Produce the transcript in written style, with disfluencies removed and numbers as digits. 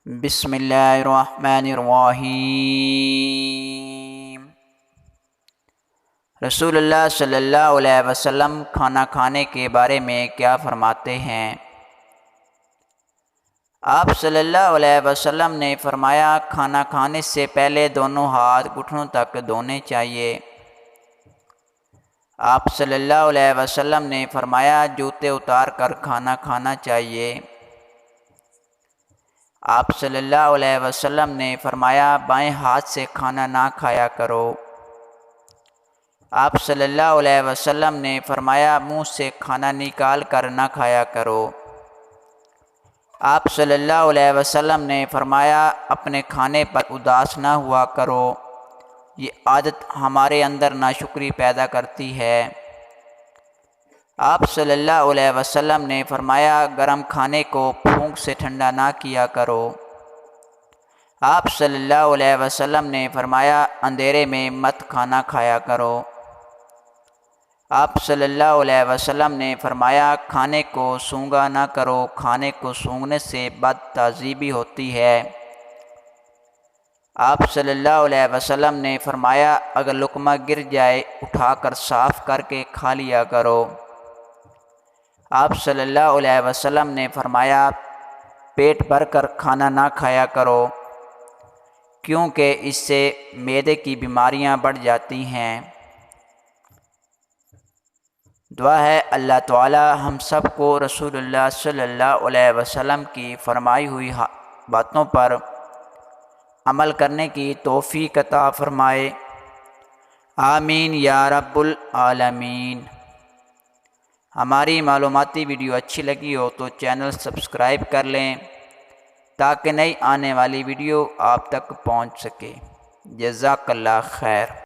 بسم اللہ الرحمن الرحیم۔ رسول اللہ صلی اللہ علیہ وسلم کھانا کھانے کے بارے میں کیا فرماتے ہیں؟ آپ صلی اللہ علیہ وسلم نے فرمایا، کھانا کھانے سے پہلے دونوں ہاتھ گھٹنوں تک دھونے چاہیے۔ آپ صلی اللہ علیہ وسلم نے فرمایا، جوتے اتار کر کھانا کھانا چاہیے۔ آپ صلی اللہ علیہ وسلم نے فرمایا، بائیں ہاتھ سے کھانا نہ کھایا کرو۔ آپ صلی اللہ علیہ وسلم نے فرمایا، منہ سے کھانا نکال کر نہ کھایا کرو۔ آپ صلی اللہ علیہ وسلم نے فرمایا، اپنے کھانے پر اداس نہ ہوا کرو، یہ عادت ہمارے اندر ناشکری پیدا کرتی ہے۔ آپ صلی اللہ علیہ وسلم نے فرمایا، گرم کھانے کو پھونک سے ٹھنڈا نہ کیا کرو۔ آپ صلی اللہ علیہ وسلم نے فرمایا، اندھیرے میں مت کھانا کھایا کرو۔ آپ صلی اللہ علیہ وسلم نے فرمایا، کھانے کو سونگھا نہ کرو، کھانے کو سونگھنے سے بد تہذیبی ہوتی ہے۔ آپ صلی اللہ علیہ وسلم نے فرمایا، اگر لقمہ گر جائے اٹھا کر صاف کر کے کھا لیا کرو۔ آپ صلی اللہ علیہ وسلم نے فرمایا، پیٹ بھر کر کھانا نہ کھایا کرو، کیونکہ اس سے معدے کی بیماریاں بڑھ جاتی ہیں۔ دعا ہے اللہ تعالی ہم سب کو رسول اللہ صلی اللہ علیہ وسلم کی فرمائی ہوئی باتوں پر عمل کرنے کی توفیق عطا فرمائے، آمین یا رب العالمین۔ ہماری معلوماتی ویڈیو اچھی لگی ہو تو چینل سبسکرائب کر لیں تاکہ نئی آنے والی ویڈیو آپ تک پہنچ سکے۔ جزاک اللہ خیر۔